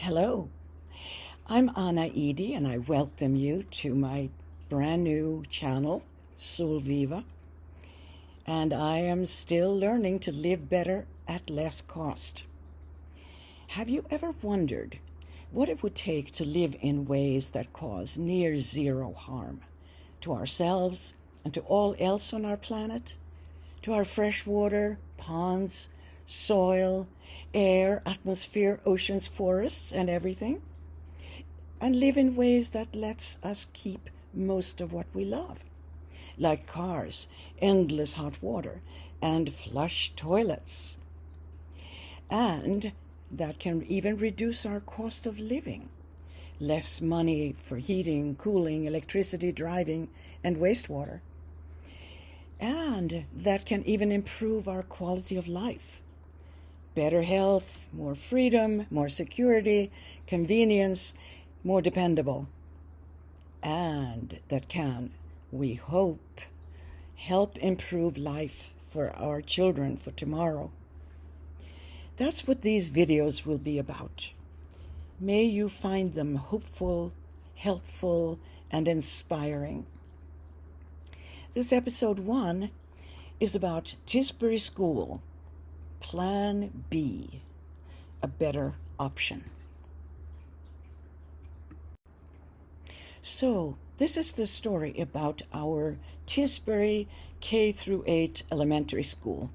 Hello, I'm Anna Edie and I welcome you to my brand new channel, Sul Viva. And I am still learning to live better at less cost. Have you ever wondered what it would take to live in ways that cause near zero harm to ourselves and to all else on our planet? To our fresh water, ponds, soil, air, atmosphere, oceans, forests, and everything? And live in ways that lets us keep most of what we love, like cars, endless hot water, and flush toilets. And that can even reduce our cost of living. Less money for heating, cooling, electricity, driving, and wastewater. And that can even improve our quality of life. Better health, more freedom, more security, convenience, more dependable. And that can, we hope, help improve life for our children for tomorrow. That's what these videos will be about. May you find them hopeful, helpful, and inspiring. This episode 1 is about Tisbury School Plan B, a better option. So, this is the story about our Tisbury K-8 elementary school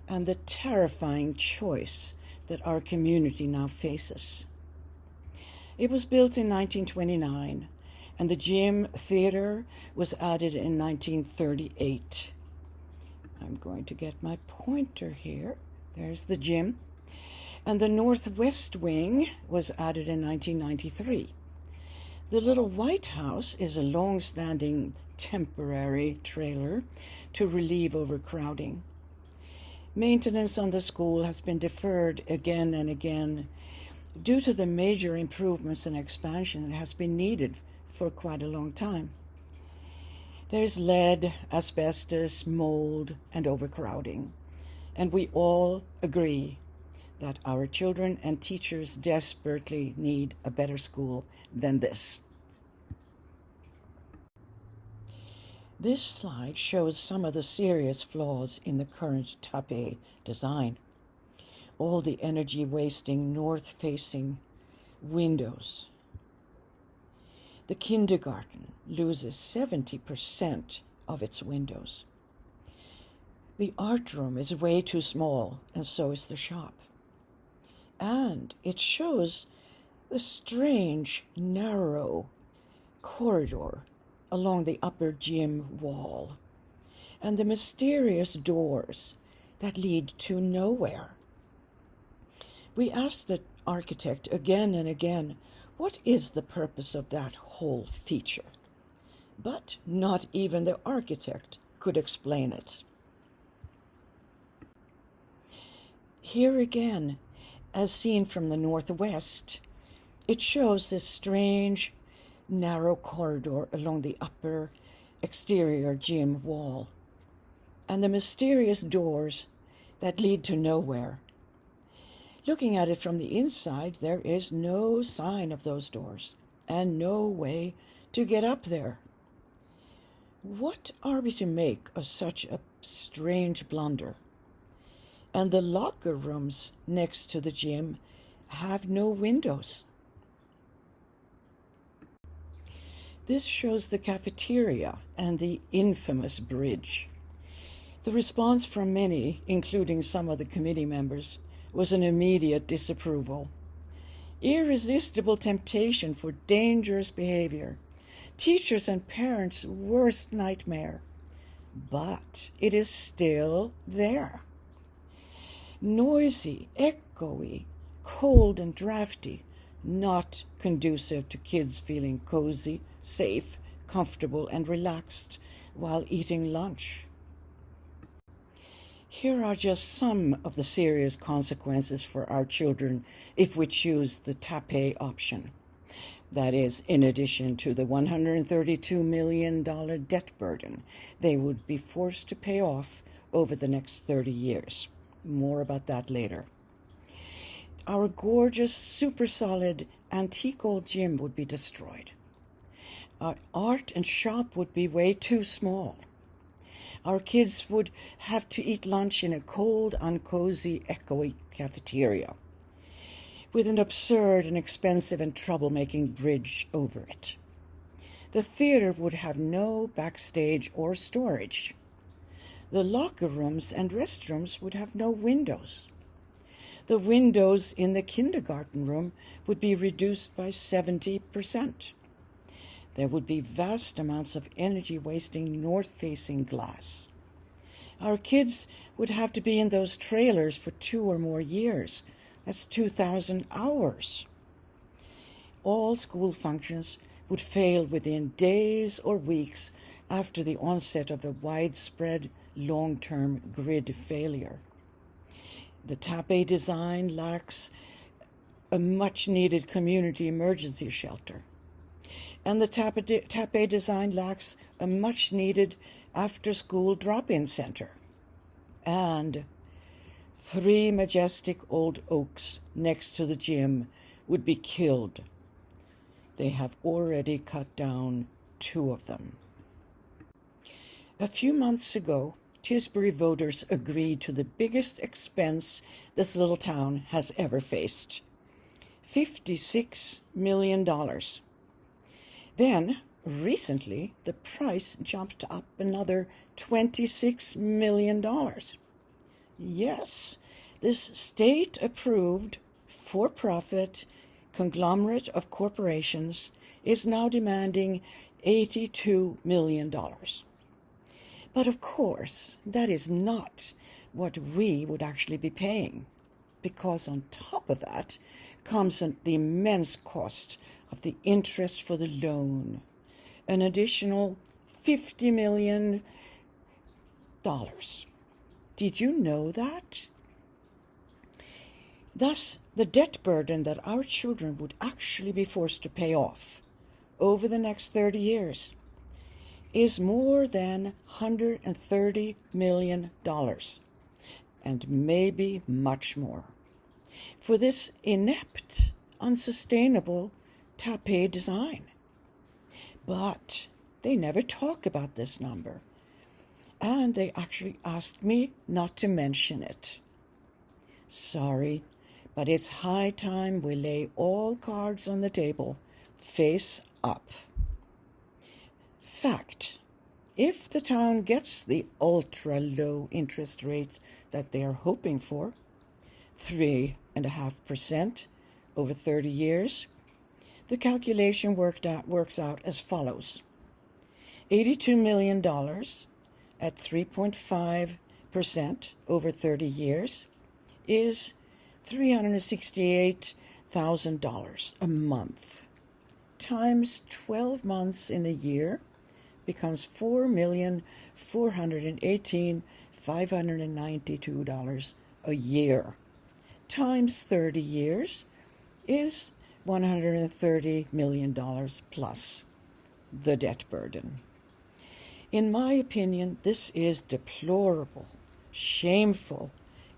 and the terrifying choice that our community now faces. It was built in 1929, and the gym theater was added in 1938. I'm going to get my pointer here. There's the gym. And the northwest wing was added in 1993. The little White House is a long-standing temporary trailer to relieve overcrowding. Maintenance on the school has been deferred again and again due to the major improvements and expansion that has been needed for quite a long time. There's lead, asbestos, mold, and overcrowding. And we all agree that our children and teachers desperately need a better school than this. This slide shows some of the serious flaws in the current Tappe design. All the energy-wasting north-facing windows. The kindergarten loses 70% of its windows. The art room is way too small, and so is the shop. And it shows the strange, narrow corridor along the upper gym wall, and the mysterious doors that lead to nowhere. We asked the architect again and again, what is the purpose of that whole feature? But not even the architect could explain it. Here again, as seen from the northwest, it shows this strange, narrow corridor along the upper exterior gym wall, and the mysterious doors that lead to nowhere. Looking at it from the inside, there is no sign of those doors, and no way to get up there. What are we to make of such a strange blunder? And the locker rooms next to the gym have no windows. This shows the cafeteria and the infamous bridge. The response from many, including some of the committee members, was an immediate disapproval. Irresistible temptation for dangerous behavior. Teachers and parents' worst nightmare. But it is still there. Noisy, echoey, cold and drafty, not conducive to kids feeling cozy, safe, comfortable, and relaxed while eating lunch. Here are just some of the serious consequences for our children if we choose the Tappe option. That is, in addition to the $132 million debt burden they would be forced to pay off over the next 30 years. More about that later. Our gorgeous, super solid, antique old gym would be destroyed. Our art and shop would be way too small. Our kids would have to eat lunch in a cold, uncozy, echoey cafeteria with an absurd and expensive and troublemaking bridge over it. The theater would have no backstage or storage. The locker rooms and restrooms would have no windows. The windows in the kindergarten room would be reduced by 70%. There would be vast amounts of energy-wasting north-facing glass. Our kids would have to be in those trailers for 2 or more years. That's 2,000 hours. All school functions would fail within days or weeks after the onset of a widespread long-term grid failure. The Tappe design lacks a much-needed community emergency shelter. And the Tappe design lacks a much-needed after-school drop-in center. And 3 majestic old oaks next to the gym would be killed. They have already cut down 2 of them. A few months ago, Tisbury voters agreed to the biggest expense this little town has ever faced: $56 million. Then, recently, the price jumped up another $26 million. Yes, this state-approved, for-profit conglomerate of corporations is now demanding $82 million. But of course, that is not what we would actually be paying, because on top of that comes the immense cost of the interest for the loan, an additional $50 million. Did you know that? Thus, the debt burden that our children would actually be forced to pay off over the next 30 years is more than $130 million, and maybe much more, for this inept, unsustainable Tappe design. But they never talk about this number, and they actually asked me not to mention it. Sorry, but it's high time we lay all cards on the table, face up. Fact: if the town gets the ultra-low interest rate that they are hoping for, 3.5% over 30 years, the calculation works out as follows: $82 million at 3.5% over 30 years is $368,000 a month, times 12 months in a year becomes $4,418,592 a year, times 30 years is $130 million plus the debt burden. In my opinion, this is deplorable, shameful,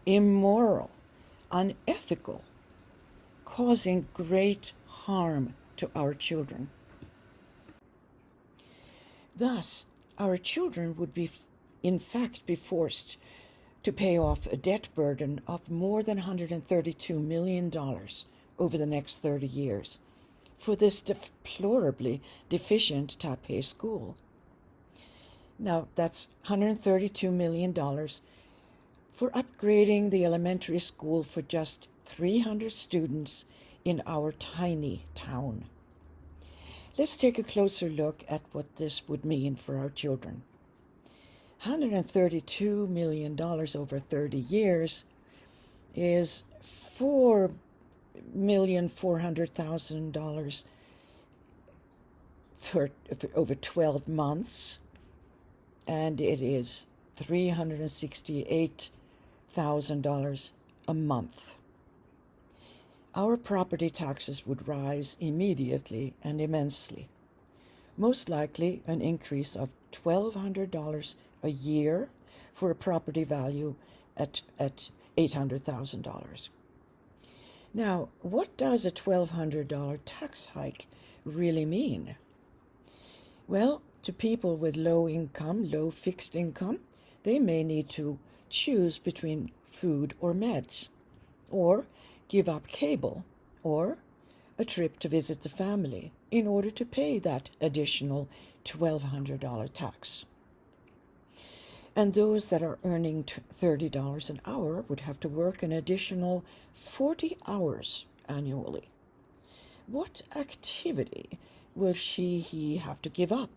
immoral, unethical, causing great harm to our children. Thus, our children would in fact be forced to pay off a debt burden of more than $132 million over the next 30 years for this deplorably deficient Tappe school. Now, that's $132 million for upgrading the elementary school for just 300 students in our tiny town. Let's take a closer look at what this would mean for our children. $132 million over 30 years is $4,400,000 for over 12 months, and it is $368,000 a month. Our property taxes would rise immediately and immensely, most likely an increase of $1,200 a year for a property value at $800,000. Now, what does a $1,200 tax hike really mean? Well, to people with low income, low fixed income, they may need to choose between food or meds, or give up cable, or a trip to visit the family in order to pay that additional $1,200 tax. And those that are earning $30 an hour would have to work an additional 40 hours annually. What activity will he have to give up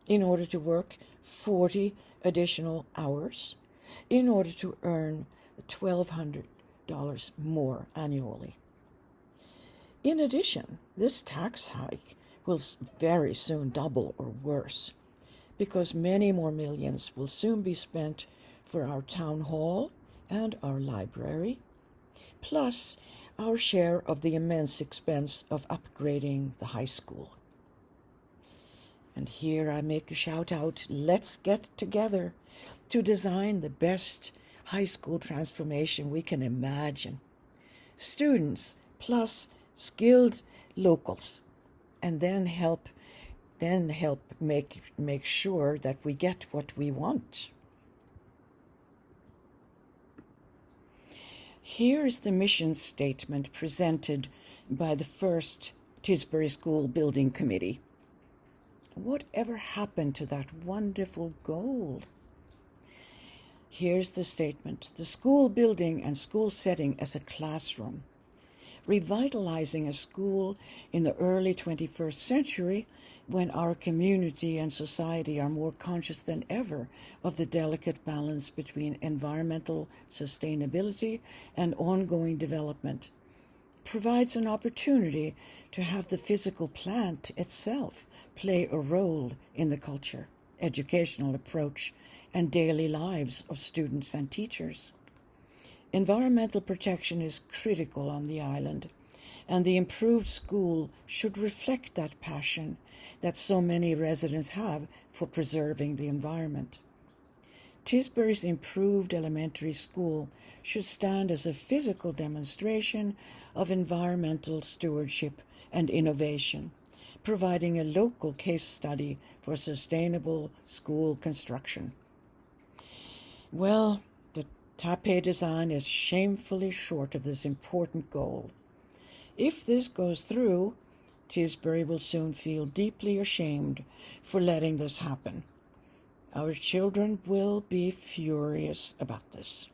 in order to work 40 additional hours in order to earn $1,200 more annually? In addition, this tax hike will very soon double or worse, because many more millions will soon be spent for our town hall and our library, plus our share of the immense expense of upgrading the high school. And here I make a shout out, let's get together to design the best high school transformation we can imagine. Students plus skilled locals, and then help make sure that we get what we want. Here is the mission statement presented by the first Tisbury School Building Committee. Whatever happened to that wonderful goal? Here's the statement: the school building and school setting as a classroom. Revitalizing a school in the early 21st century, when our community and society are more conscious than ever of the delicate balance between environmental sustainability and ongoing development, provides an opportunity to have the physical plant itself play a role in the culture, educational approach, and daily lives of students and teachers. Environmental protection is critical on the island, and the improved school should reflect that passion that so many residents have for preserving the environment. Tisbury's improved elementary school should stand as a physical demonstration of environmental stewardship and innovation, providing a local case study for sustainable school construction. Well, the Tappe design is shamefully short of this important goal. If this goes through, Tisbury will soon feel deeply ashamed for letting this happen. Our children will be furious about this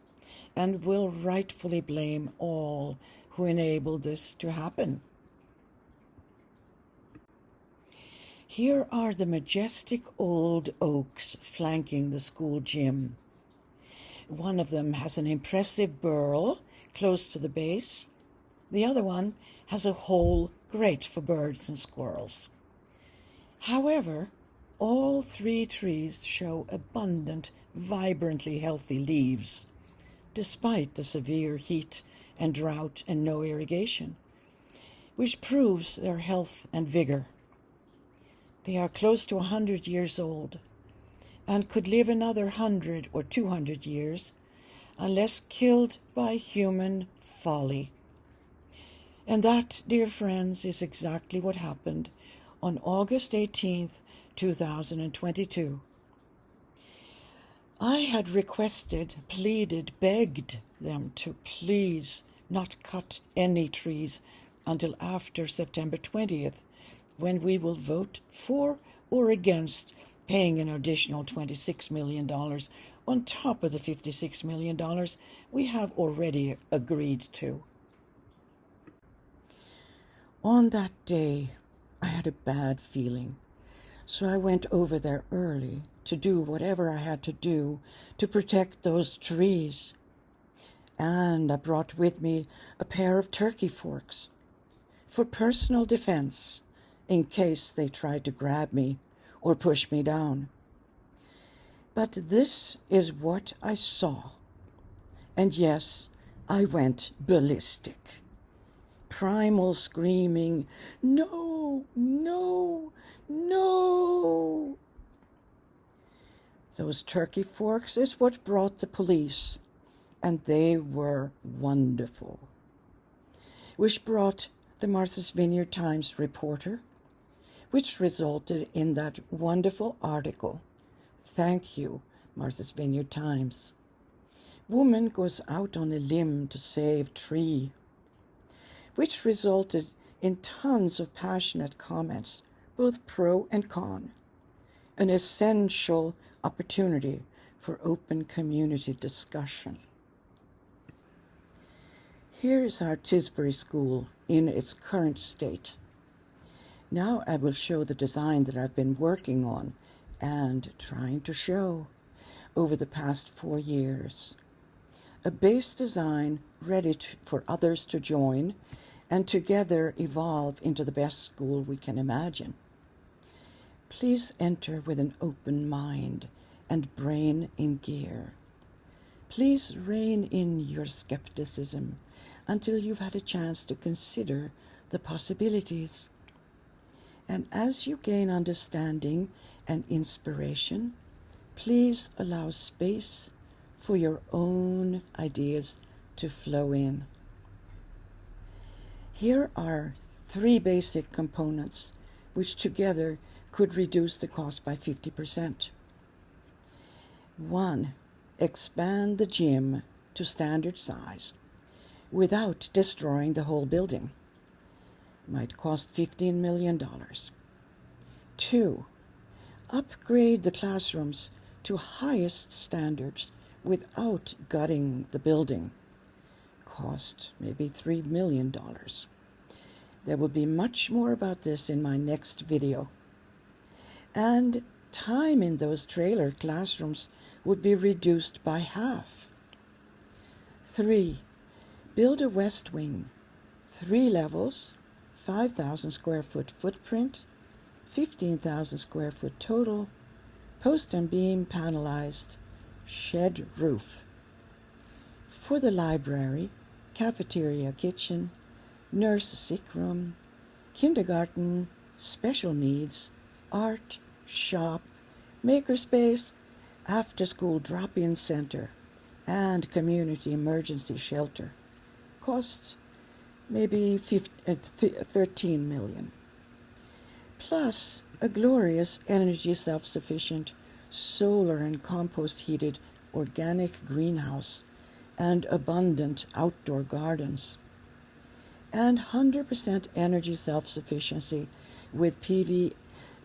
and will rightfully blame all who enabled this to happen. Here are the majestic old oaks flanking the school gym. One of them has an impressive burl close to the base. The other one has a hole great for birds and squirrels. However, all three trees show abundant, vibrantly healthy leaves, despite the severe heat and drought and no irrigation, which proves their health and vigor. They are close to 100 years old and could live another 100 or 200 years unless killed by human folly. And that, dear friends, is exactly what happened on August 18th, 2022. I had requested, pleaded, begged them to please not cut any trees until after September 20th, when we will vote for or against paying an additional $26 million on top of the $56 million we have already agreed to. On that day, I had a bad feeling, so I went over there early to do whatever I had to do to protect those trees. And I brought with me a pair of turkey forks for personal defense in case they tried to grab me or push me down. But this is what I saw. And yes, I went ballistic. Primal screaming, "No, no, no!" Those turkey forks is what brought the police, and they were wonderful. which brought the Martha's Vineyard Times reporter, which resulted in that wonderful article. Thank you, Martha's Vineyard Times. Woman goes out on a limb to save tree, which resulted in tons of passionate comments, both pro and con, an essential opportunity for open community discussion. Here is our Tisbury School in its current state. Now I will show the design that I've been working on and trying to show over the past 4 years. A base design ready for others to join and together evolve into the best school we can imagine. Please enter with an open mind and brain in gear. Please rein in your skepticism until you've had a chance to consider the possibilities. And as you gain understanding and inspiration, please allow space for your own ideas to flow in. Here are 3 basic components which together could reduce the cost by 50%. 1. Expand the gym to standard size without destroying the whole building. Might cost $15 million. 2. Upgrade the classrooms to highest standards without gutting the building. Cost maybe $3 million. There will be much more about this in my next video. And time in those trailer classrooms would be reduced by half. 3. Build a west wing, 3 levels, 5,000 square foot footprint, 15,000 square foot total, post and beam panelized, shed roof. For the library, cafeteria, kitchen, nurse sick room, kindergarten, special needs, art, shop, makerspace, after-school drop-in center, and community emergency shelter. Cost maybe $13 million. Plus a glorious energy self-sufficient solar and compost-heated organic greenhouse and abundant outdoor gardens. And 100% energy self-sufficiency with PV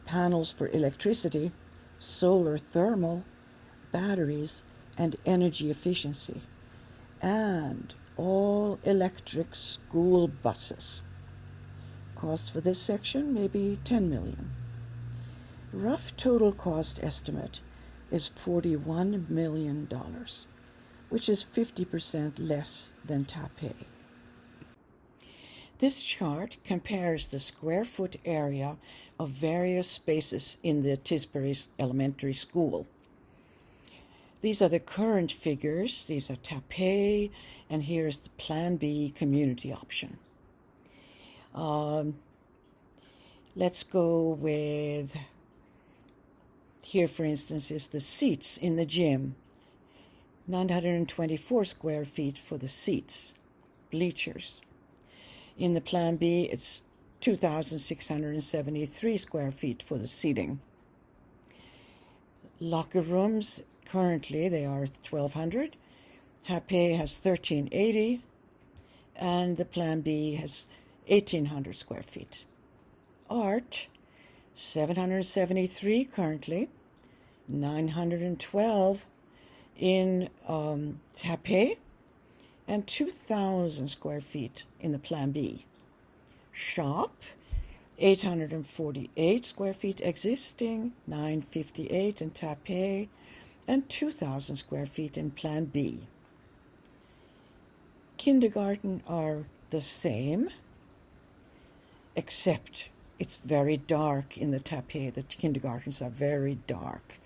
panels for electricity, solar thermal, batteries, and energy efficiency, and all electric school buses. Cost for this section maybe $10 million. Rough total cost estimate is $41 million, which is 50% less than Tappe. This chart compares the square foot area of various spaces in the Tisbury Elementary School. These are the current figures. These are Tappe, and here's the Plan B community option. Let's go with, here for instance is the seats in the gym. 924 square feet for the seats, bleachers. In the Plan B, it's 2,673 square feet for the seating. Locker rooms, currently they are 1,200. Tappe has 1,380, and the Plan B has 1,800 square feet. Art, 773 currently, 912 in Tappe, and 2,000 square feet in the Plan B. Shop, 848 square feet existing, 958 in Tappe, and 2,000 square feet in Plan B. Kindergarten are the same, except it's very dark in the Tappe. The kindergartens are very dark,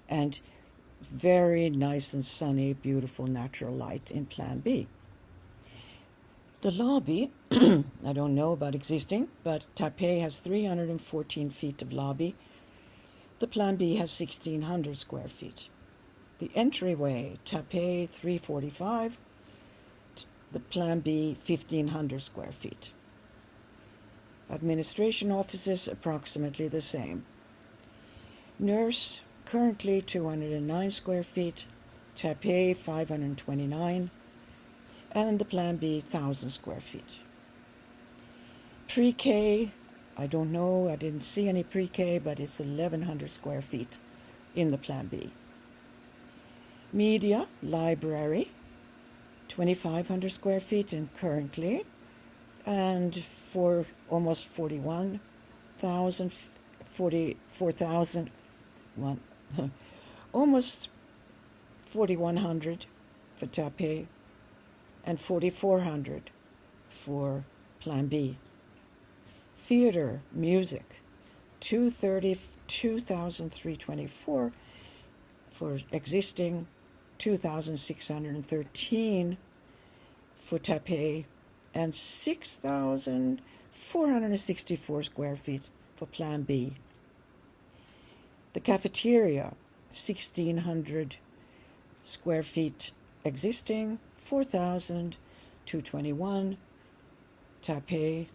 and very nice and sunny, beautiful natural light in Plan B. The lobby, I don't know about existing, but Tappe has 314 feet of lobby. The Plan B has 1,600 square feet. The entryway, Tappe 345, the Plan B 1,500 square feet. Administration offices approximately the same. Nurse currently 209 square feet, Tappe 529, and the Plan B 1,000 square feet. Pre-K, I don't know, I didn't see any pre-K, but it's 1,100 square feet in the Plan B. Media, library, 2,500 square feet and currently, and for almost 44,000, almost 4,100 for Tappe and 4,400 for Plan B. Theater, music, 2,324 for existing, 2,613 for Tappe, and 6,464 square feet for Plan B. The cafeteria, 1,600 square feet existing, 4,221 Tappe,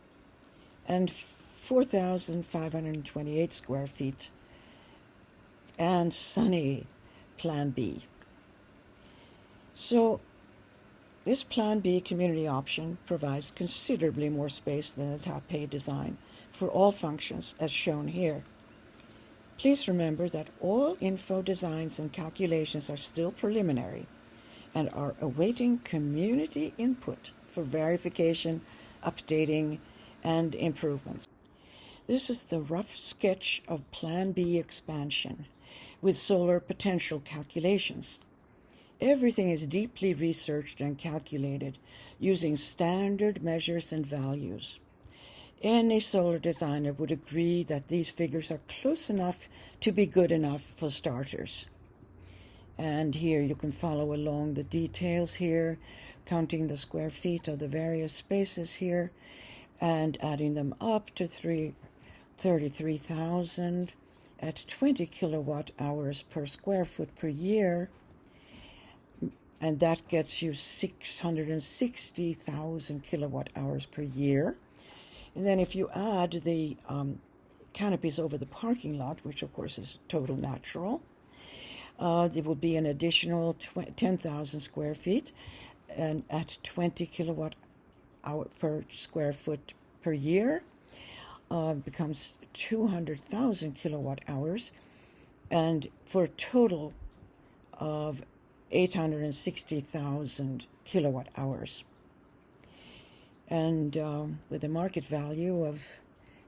and 4,528 square feet and sunny Plan B. So this Plan B community option provides considerably more space than the Tappe design for all functions as shown here. Please remember that all info designs and calculations are still preliminary and are awaiting community input for verification, updating, and improvements. This is the rough sketch of Plan B expansion with solar potential calculations. Everything is deeply researched and calculated using standard measures and values. Any solar designer would agree that these figures are close enough to be good enough for starters. And here you can follow along the details here, counting the square feet of the various spaces here and adding them up to 33,000 at 20 kilowatt hours per square foot per year. And that gets you 660,000 kilowatt hours per year. And then if you add the canopies over the parking lot, which of course is total natural, there will be an additional 10,000 square feet and at 20 kilowatt hour per square foot per year, becomes 200,000 kilowatt hours, and for a total of 860,000 kilowatt hours. And with a market value of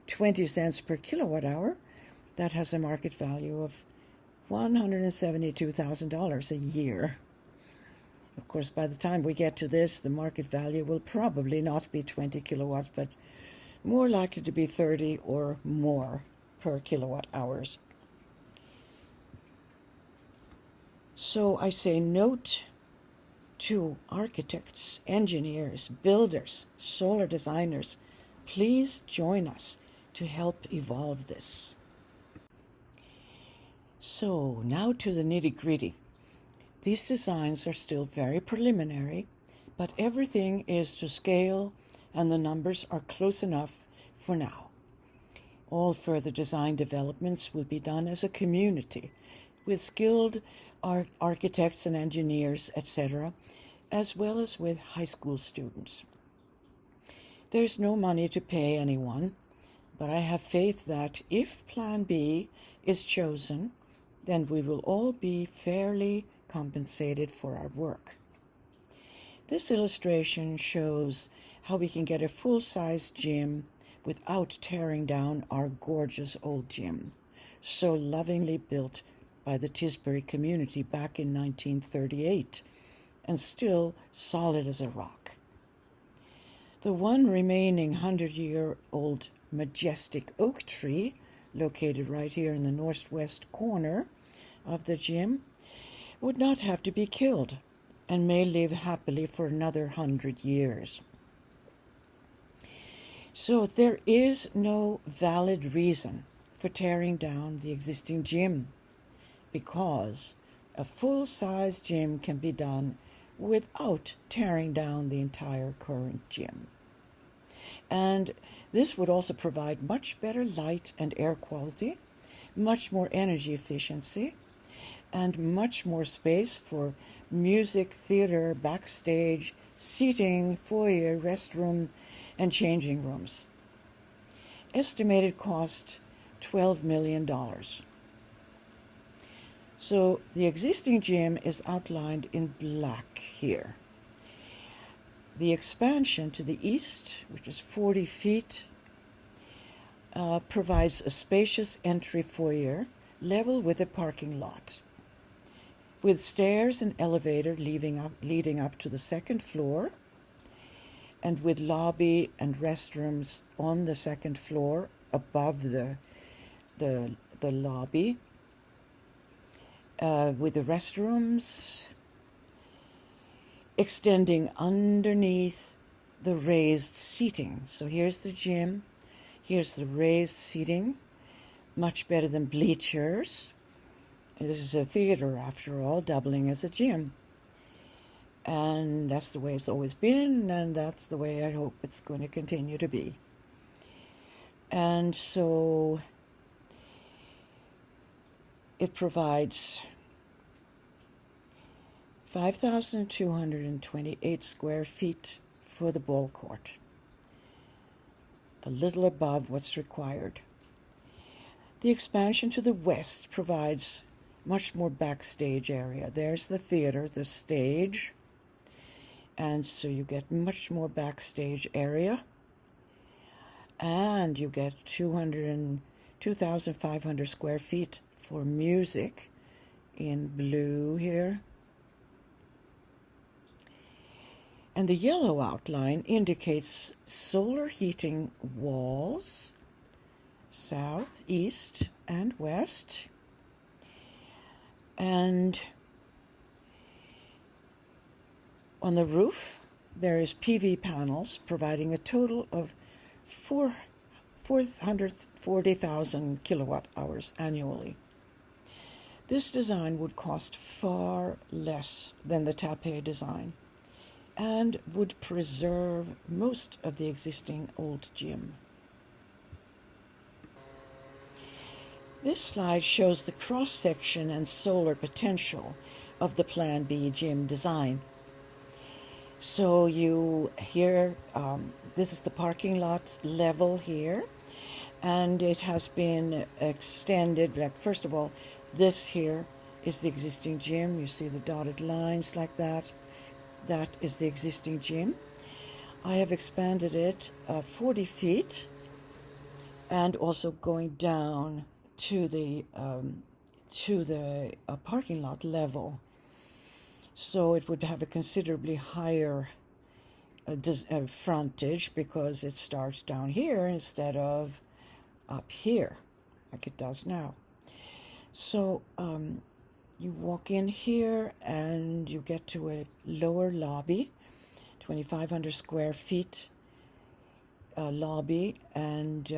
20 cents per kilowatt hour, that has a market value of $172,000 a year. Of course, by the time we get to this, the market value will probably not be 20 kilowatts, but more likely to be 30 or more per kilowatt hours. So I say note to architects, engineers, builders, solar designers, please join us to help evolve this. So now to the nitty-gritty. These designs are still very preliminary, but everything is to scale and the numbers are close enough for now. All further design developments will be done as a community with skilled architects and engineers, etc., as well as with high school students. There's no money to pay anyone, but I have faith that if Plan B is chosen, then we will all be fairly compensated for our work. This illustration shows how we can get a full-size gym without tearing down our gorgeous old gym, so lovingly built by the Tisbury community back in 1938, and still solid as a rock. The one remaining 100-year-old majestic oak tree, located right here in the northwest corner of the gym, would not have to be killed and may live happily for another 100 years. So there is no valid reason for tearing down the existing gym, because a full-size gym can be done without tearing down the entire current gym. And this would also provide much better light and air quality, much more energy efficiency, and much more space for music, theater, backstage, seating, foyer, restroom, and changing rooms. Estimated cost $12 million. So the existing gym is outlined in black here. The expansion to the east, which is 40 feet, provides a spacious entry foyer level with a parking lot, with stairs and elevator leading up to the second floor, and with lobby and restrooms on the second floor above the lobby, with the restrooms extending underneath the raised seating. So here's the gym, here's the raised seating, much better than bleachers. This is a theater, after all, doubling as a gym. And that's the way it's always been, and that's the way I hope it's going to continue to be. And so it provides 5,228 square feet for the ball court, a little above what's required. The expansion to the west provides much more backstage area. There's the theater, the stage, and so you get much more backstage area, and you get 2,500 square feet for music in blue here. And the yellow outline indicates solar heating walls, south, east, and west. And on the roof, there is PV panels providing a total of 440,000 kilowatt hours annually. This design would cost far less than the Tappe design and would preserve most of the existing old gym. This slide shows the cross-section and solar potential of the Plan B gym design. So this is the parking lot level here, and it has been extended. Like, first of all, this here is the existing gym. You see the dotted lines like that. That is the existing gym. I have expanded it 40 feet, and also going down to the parking lot level. So it would have a considerably higher frontage, because it starts down here instead of up here like it does now. So you walk in here and you get to a lower lobby, 2,500 square feet lobby, and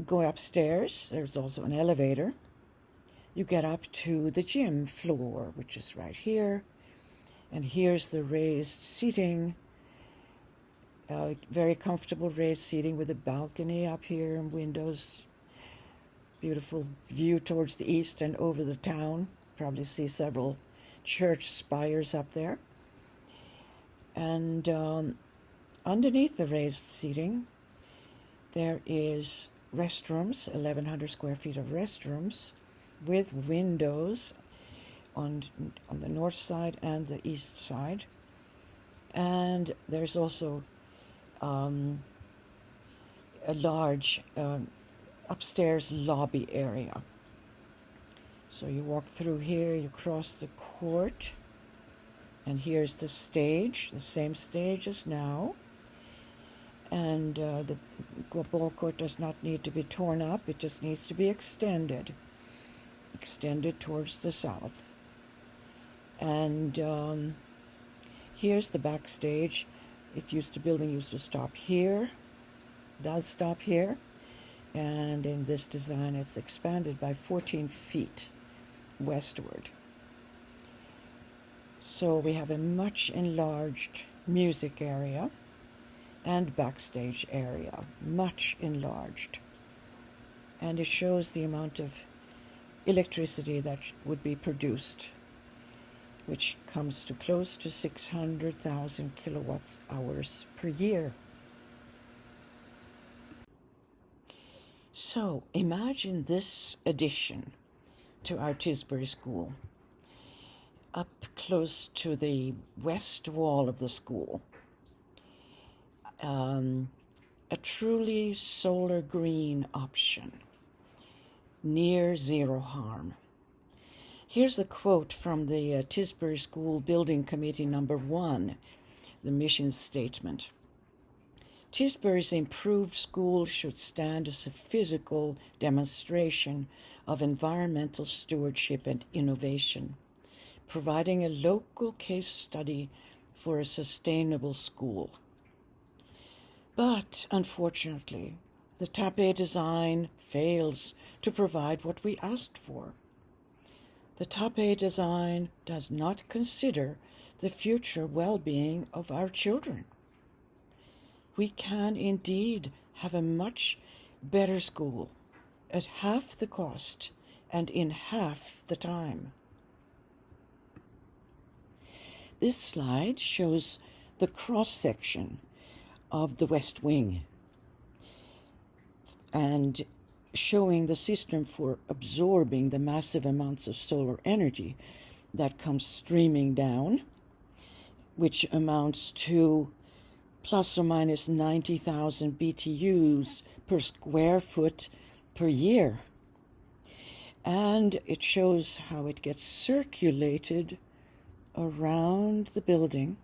go upstairs. There's also an elevator. You get up to the gym floor, which is right here. And here's the raised seating, very comfortable raised seating with a balcony up here and windows. Beautiful view towards the east and over the town. Probably see several church spires up there. And underneath the raised seating, there is restrooms, 1,100 square feet of restrooms with windows on the north side and the east side. And there's also a large upstairs lobby area. So you walk through here, you cross the court, and here's the stage, the same stage as now. And the ball court does not need to be torn up, it just needs to be extended towards the south. And here's the backstage. Building used to stop here, does stop here, and in this design it's expanded by 14 feet westward. So we have a much enlarged music area and backstage area, much enlarged. And it shows the amount of electricity that would be produced, which comes to close to 600,000 kilowatt hours per year. So imagine this addition to our Tisbury School. Up close to the west wall of the school, a truly solar green option, near zero harm. Here's a quote from the Tisbury School Building Committee number 1, the mission statement. Tisbury's improved school should stand as a physical demonstration of environmental stewardship and innovation, providing a local case study for a sustainable school. But, unfortunately, the Tappe design fails to provide what we asked for. The Tappe design does not consider the future well-being of our children. We can indeed have a much better school at half the cost and in half the time. This slide shows the cross-section of the West Wing and showing the system for absorbing the massive amounts of solar energy that comes streaming down, which amounts to plus or minus 90,000 BTUs per square foot per year. And it shows how it gets circulated around the building,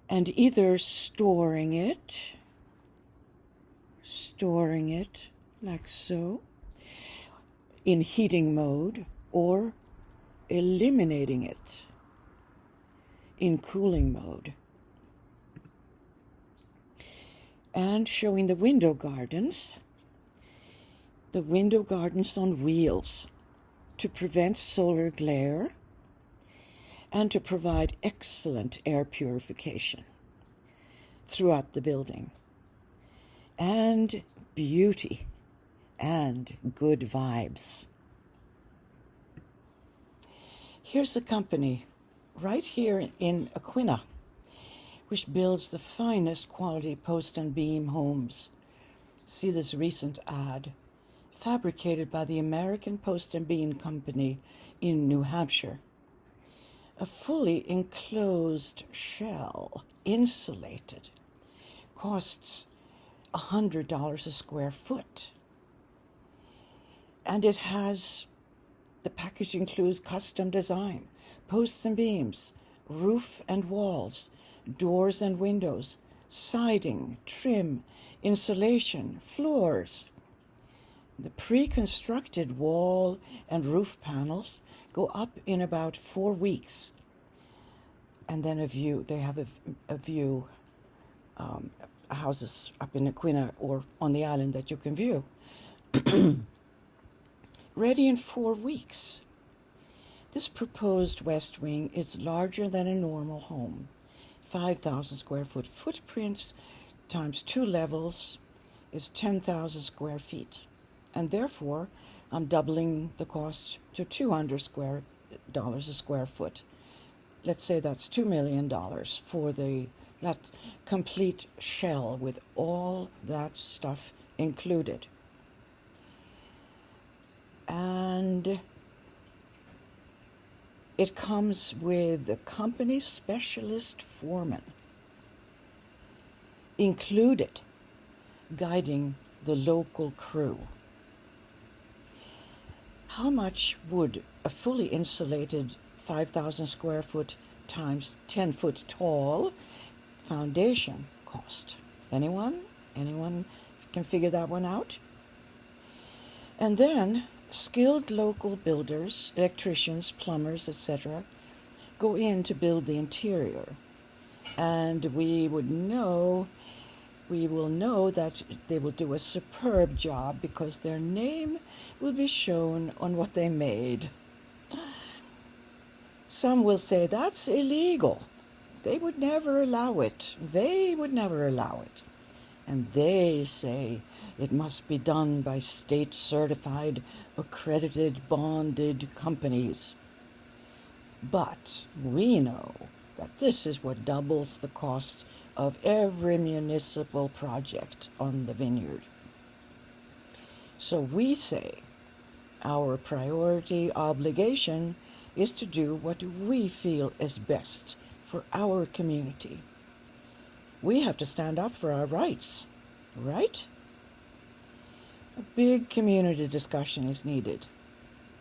and either storing it like so in heating mode, or eliminating it in cooling mode. And showing the window gardens on wheels to prevent solar glare and to provide excellent air purification throughout the building, and beauty and good vibes. Here's a company right here in Aquina, which builds the finest quality post and beam homes. See this recent ad, fabricated by the American Post and Beam Company in New Hampshire. A fully enclosed shell, insulated, costs $100 a square foot. And it has, the package includes custom design, posts and beams, roof and walls, doors and windows, siding, trim, insulation, floors. The pre-constructed wall and roof panels go up in about 4 weeks. And then a view, they have a view, houses up in Aquina or on the island that you can view. Ready in 4 weeks. This proposed West Wing is larger than a normal home. 5,000 square foot footprints times 2 levels is 10,000 square feet. And therefore, I'm doubling the cost to $200 a square foot. Let's say that's $2 million for that complete shell with all that stuff included. And it comes with a company specialist foreman included, guiding the local crew. How much would a fully insulated 5,000 square foot times 10 foot tall foundation cost? Anyone can figure that one out? And then skilled local builders, electricians, plumbers, etc., go in to build the interior. And we would know we will know that they will do a superb job because their name will be shown on what they made. Some will say that's illegal. They would never allow it. They would never allow it. And they say it must be done by state-certified, accredited, bonded companies. But we know that this is what doubles the cost of every municipal project on the vineyard. So we say our priority obligation is to do what we feel is best for our community. We have to stand up for our rights, right? A big community discussion is needed.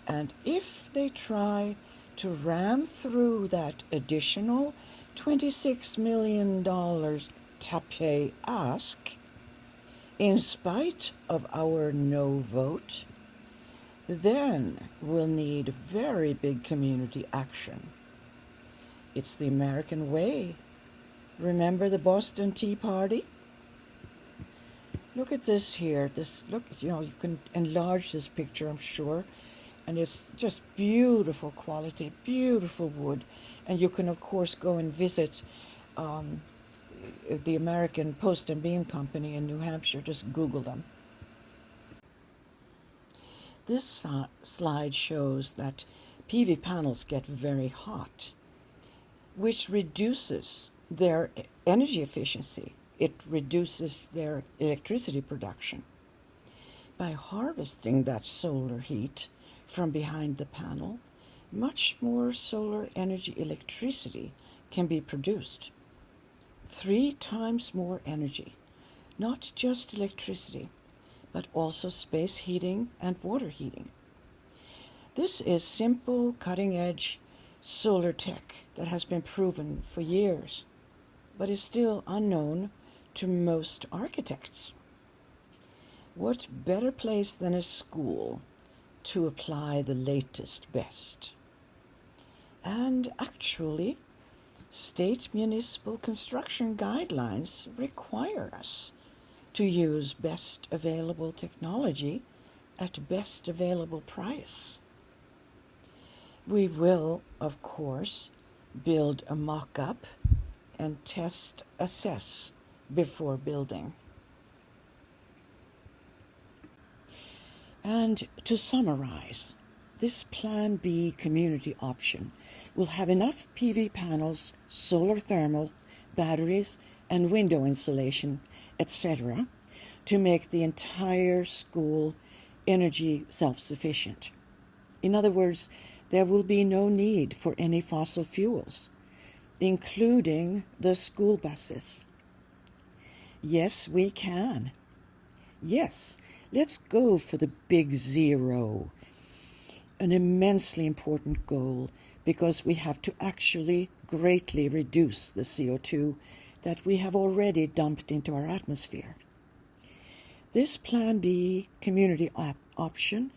And if they try to ram through that additional $26 million Tappe ask, in spite of our no vote, then we'll need very big community action. It's the American way. Remember the Boston Tea Party? Look at this here. You can enlarge this picture, I'm sure. And it's just beautiful quality, beautiful wood. And you can, of course, go and visit the American Post and Beam Company in New Hampshire. Just Google them. This slide shows that PV panels get very hot, which reduces their energy efficiency. It reduces their electricity production. By harvesting that solar heat from behind the panel, much more solar energy electricity can be produced. 3 times more energy, not just electricity, but also space heating and water heating. This is simple, cutting-edge solar tech that has been proven for years, but is still unknown to most architects. What better place than a school to apply the latest best? And actually, state municipal construction guidelines require us to use best available technology at best available price. We will, of course, build a mock-up and test assess before building. And to summarize, this Plan B community option will have enough PV panels, solar thermal, batteries, and window insulation, etc., to make the entire school energy self-sufficient. In other words, there will be no need for any fossil fuels, including the school buses. Yes, we can. Yes, let's go for the big zero. An immensely important goal because we have to actually greatly reduce the CO2 that we have already dumped into our atmosphere. This Plan B community option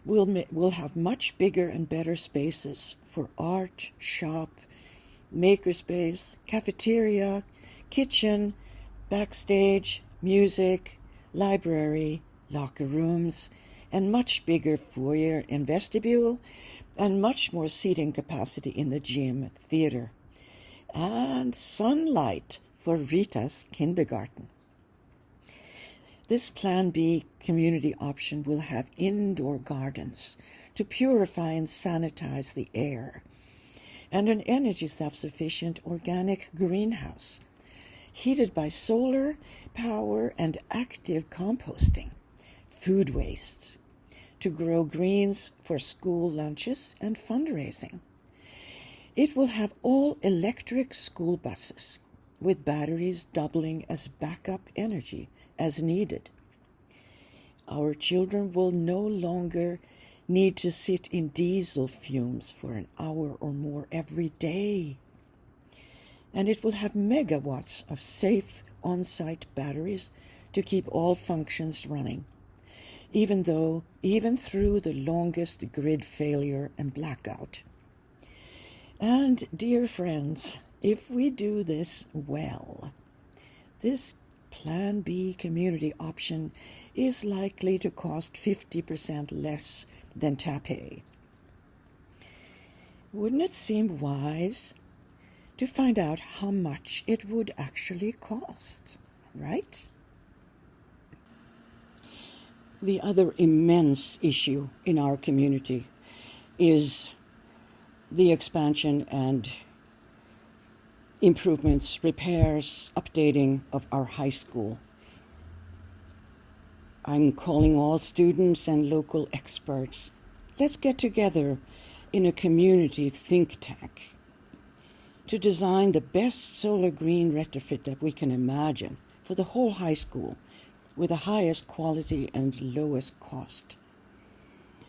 will have much bigger and better spaces for art, shop, makerspace, cafeteria, kitchen, backstage, music, library, locker rooms, and much bigger foyer and vestibule, and much more seating capacity in the gym, theater, and sunlight for Rita's kindergarten. This Plan B community option will have indoor gardens to purify and sanitize the air, and an energy self-sufficient organic greenhouse, heated by solar power and active composting, food waste, to grow greens for school lunches and fundraising. It will have all electric school buses with batteries doubling as backup energy as needed. Our children will no longer need to sit in diesel fumes for an hour or more every day. And it will have megawatts of safe on-site batteries to keep all functions running, even through the longest grid failure and blackout. And dear friends, if we do this well, this Plan B community option is likely to cost 50% less than Tappe. Wouldn't it seem wise to find out how much it would actually cost, right? The other immense issue in our community is the expansion and improvements, repairs, updating of our high school. I'm calling all students and local experts. Let's get together in a community think tank to design the best solar green retrofit that we can imagine for the whole high school with the highest quality and lowest cost.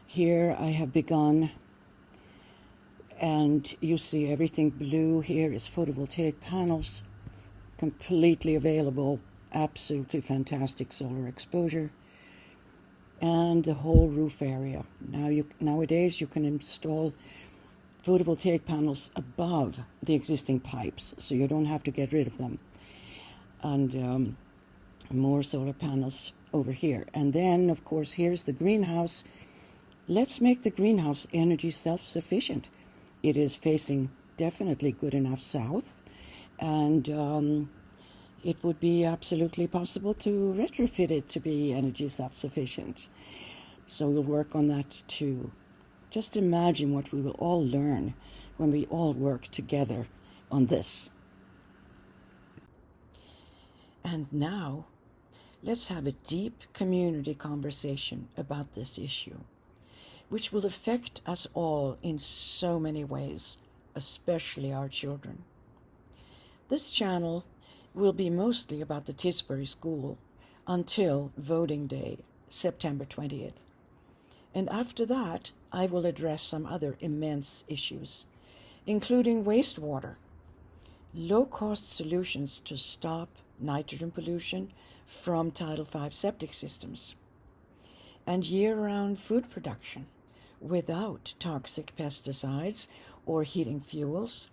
Here I have begun, and you see everything blue here is photovoltaic panels, completely available, absolutely fantastic solar exposure, and the whole roof area. Nowadays you can install photovoltaic panels above the existing pipes, so you don't have to get rid of them. And more solar panels over here. And then, of course, here's the greenhouse. Let's make the greenhouse energy self-sufficient. It is facing definitely good enough south, and it would be absolutely possible to retrofit it to be energy self-sufficient. So we'll work on that too. Just imagine what we will all learn when we all work together on this. And now, let's have a deep community conversation about this issue, which will affect us all in so many ways, especially our children. This channel will be mostly about the Tisbury School until voting day, September 20th. And after that, I will address some other immense issues, including wastewater, low-cost solutions to stop nitrogen pollution from Title V septic systems, and year-round food production without toxic pesticides or heating fuels.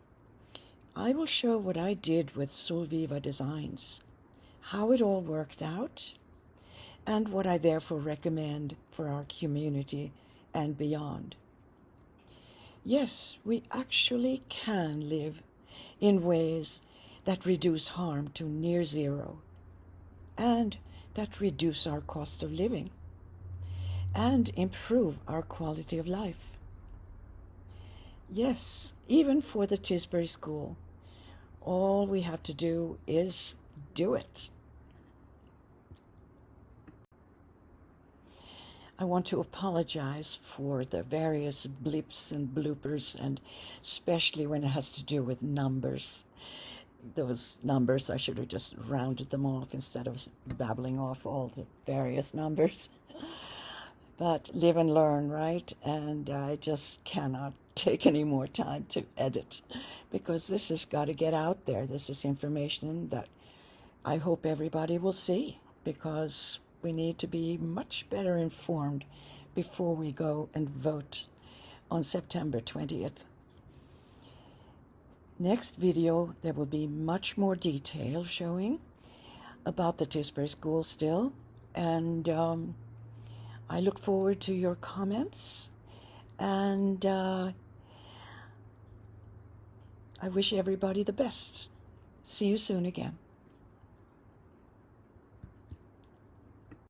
I will show what I did with Solviva Designs, how it all worked out, and what I therefore recommend for our community and beyond. Yes, we actually can live in ways that reduce harm to near zero, and that reduce our cost of living, and improve our quality of life. Yes, even for the Tisbury School, all we have to do is do it. I want to apologize for the various blips and bloopers, and especially when it has to do with numbers. Those numbers, I should have just rounded them off instead of babbling off all the various numbers. But live and learn, right? And I just cannot take any more time to edit, because this has got to get out there. This is information that I hope everybody will see, because we need to be much better informed before we go and vote on September 20th. Next video, there will be much more detail showing about the Tisbury School still, and I look forward to your comments, and I wish everybody the best. See you soon again.